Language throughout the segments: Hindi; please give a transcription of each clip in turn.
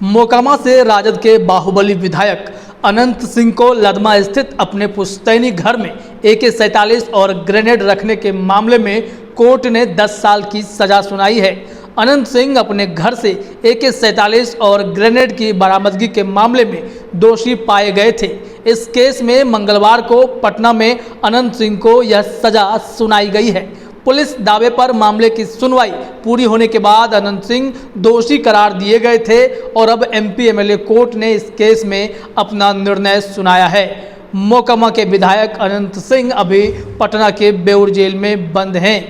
मोकामा से राजद के बाहुबली विधायक अनंत सिंह को लदमा स्थित अपने पुश्तैनी घर में AK-47 और ग्रेनेड रखने के मामले में कोर्ट ने 10 साल की सजा सुनाई है। अनंत सिंह अपने घर से AK-47 और ग्रेनेड की बरामदगी के मामले में दोषी पाए गए थे। इस केस में मंगलवार को पटना में अनंत सिंह को यह सजा सुनाई गई है। पुलिस दावे पर मामले की सुनवाई पूरी होने के बाद अनंत सिंह दोषी करार दिए गए थे और अब MP MLA कोर्ट ने इस केस में अपना निर्णय सुनाया है। मोकामा के विधायक अनंत सिंह अभी पटना के बेउर जेल में बंद हैं।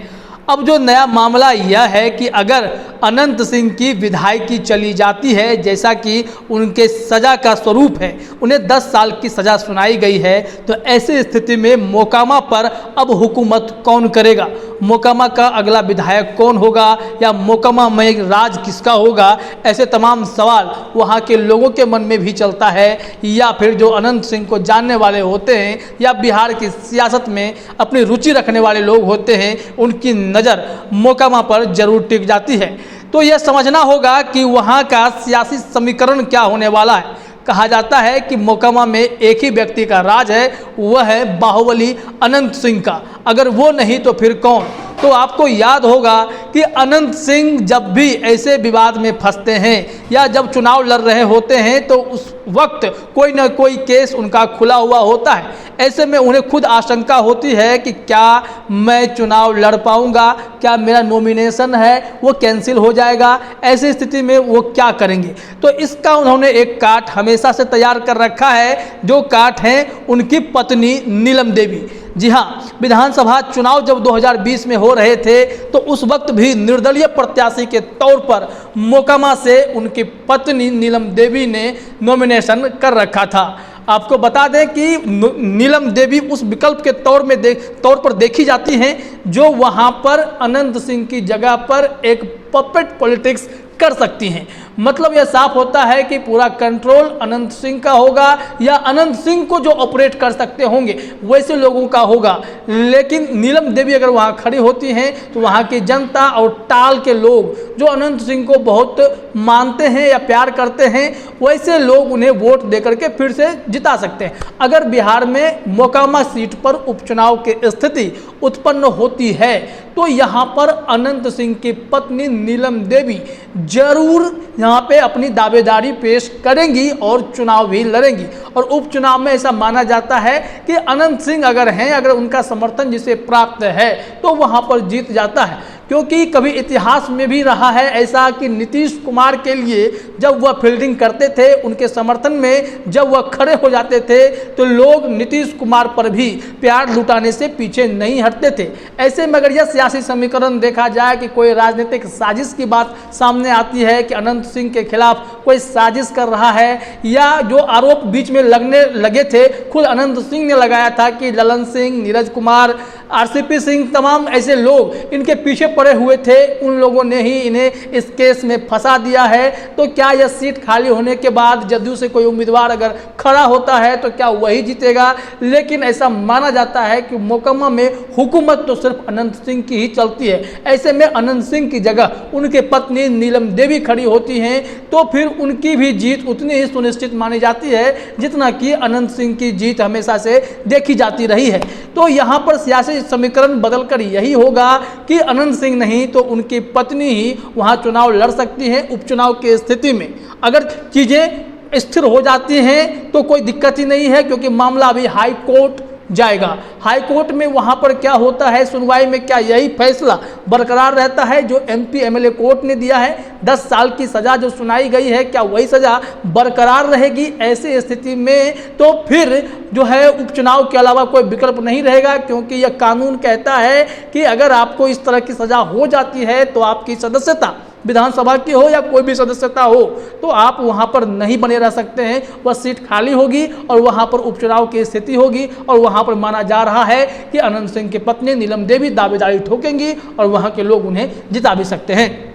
अब जो नया मामला यह है कि अगर अनंत सिंह की विधायकी चली जाती है, जैसा कि उनके सज़ा का स्वरूप है, उन्हें 10 साल की सज़ा सुनाई गई है, तो ऐसी स्थिति में मोकामा पर अब हुकूमत कौन करेगा? मोकामा का अगला विधायक कौन होगा या मोकामा में राज किसका होगा? ऐसे तमाम सवाल वहाँ के लोगों के मन में भी चलता है, या फिर जो अनंत सिंह को जानने वाले होते हैं या बिहार की सियासत में अपनी रुचि रखने वाले लोग होते हैं, उनकी नज़र मोकामा पर जरूर टिक जाती है। तो यह समझना होगा कि वहाँ का सियासी समीकरण क्या होने वाला है। कहा जाता है कि मोकामा में एक ही व्यक्ति का राज है, वह है बाहुबली अनंत सिंह का। अगर वो नहीं तो फिर कौन? तो आपको याद होगा कि अनंत सिंह जब भी ऐसे विवाद में फंसते हैं या जब चुनाव लड़ रहे होते हैं तो उस वक्त कोई ना कोई केस उनका खुला हुआ होता है। ऐसे में उन्हें खुद आशंका होती है कि क्या मैं चुनाव लड़ पाऊंगा, क्या मेरा नॉमिनेशन है वो कैंसिल हो जाएगा। ऐसी स्थिति में वो क्या करेंगे? तो इसका उन्होंने एक काट हमेशा से तैयार कर रखा है, जो काट है उनकी पत्नी नीलम देवी। जी हाँ, विधानसभा चुनाव जब 2020 में हो रहे थे तो उस वक्त भी निर्दलीय प्रत्याशी के तौर पर मोकामा से उनकी पत्नी नीलम देवी ने नॉमिनेशन कर रखा था। आपको बता दें कि नीलम देवी उस विकल्प के तौर पर देखी जाती हैं जो वहां पर अनंत सिंह की जगह पर एक पपेट पॉलिटिक्स कर सकती हैं। मतलब यह साफ होता है कि पूरा कंट्रोल अनंत सिंह का होगा या अनंत सिंह को जो ऑपरेट कर सकते होंगे वैसे लोगों का होगा। लेकिन नीलम देवी अगर वहाँ खड़ी होती हैं तो वहाँ की जनता और टाल के लोग जो अनंत सिंह को बहुत मानते हैं या प्यार करते हैं, वैसे लोग उन्हें वोट देकर के फिर से जिता सकते हैं। अगर बिहार में मोकामा सीट पर उपचुनाव की स्थिति उत्पन्न होती है तो यहाँ पर अनंत सिंह की पत्नी नीलम देवी जरूर यहाँ पे अपनी दावेदारी पेश करेंगी और चुनाव भी लड़ेंगी। और उपचुनाव में ऐसा माना जाता है कि अनंत सिंह अगर उनका समर्थन जिसे प्राप्त है तो वहाँ पर जीत जाता है। क्योंकि कभी इतिहास में भी रहा है ऐसा कि नीतीश कुमार के लिए जब वह फील्डिंग करते थे, उनके समर्थन में जब वह खड़े हो जाते थे तो लोग नीतीश कुमार पर भी प्यार लुटाने से पीछे नहीं हटते थे। ऐसे में अगर यह सियासी समीकरण देखा जाए कि कोई राजनीतिक साजिश की बात सामने आती है कि अनंत सिंह के खिलाफ कोई साजिश कर रहा है, या जो आरोप बीच में लगने लगे थे खुद अनंत सिंह ने लगाया था कि ललन सिंह, नीरज कुमार, RCP सिंह, तमाम ऐसे लोग इनके पीछे पड़े हुए थे, उन लोगों ने ही इन्हें इस केस में फंसा दिया है। तो क्या यह सीट खाली होने के बाद जदयू से कोई उम्मीदवार अगर खड़ा होता है तो क्या वही जीतेगा? लेकिन ऐसा माना जाता है कि मोकामा में हुकूमत तो सिर्फ अनंत सिंह की ही चलती है। ऐसे में अनंत सिंह की जगह उनके पत्नी नीलम देवी खड़ी होती हैं तो फिर उनकी भी जीत उतनी ही सुनिश्चित मानी जाती है जितना कि अनंत सिंह की जीत हमेशा से देखी जाती रही है। तो यहाँ पर सियासी समीकरण बदलकर यही होगा कि अनंत सिंह नहीं तो उनकी पत्नी ही वहां चुनाव लड़ सकती हैं। उपचुनाव की स्थिति में अगर चीजें स्थिर हो जाती हैं तो कोई दिक्कत ही नहीं है, क्योंकि मामला अभी हाई कोर्ट जाएगा। हाई कोर्ट में वहां पर क्या होता है सुनवाई में, क्या यही फैसला बरकरार रहता है जो MP MLA कोर्ट ने दिया है? 10 साल की सजा जो सुनाई गई है, क्या वही सजा बरकरार रहेगी? ऐसी स्थिति में तो फिर जो है उपचुनाव के अलावा कोई विकल्प नहीं रहेगा, क्योंकि यह कानून कहता है कि अगर आपको इस तरह की सजा हो जाती है तो आपकी सदस्यता विधानसभा की हो या कोई भी सदस्यता हो तो आप वहां पर नहीं बने रह सकते हैं। वह सीट खाली होगी और वहां पर उपचुनाव की स्थिति होगी और वहां पर माना जा रहा है कि अनंत सिंह की पत्नी नीलम देवी दावेदारी ठोकेंगी और वहां के लोग उन्हें जिता भी सकते हैं।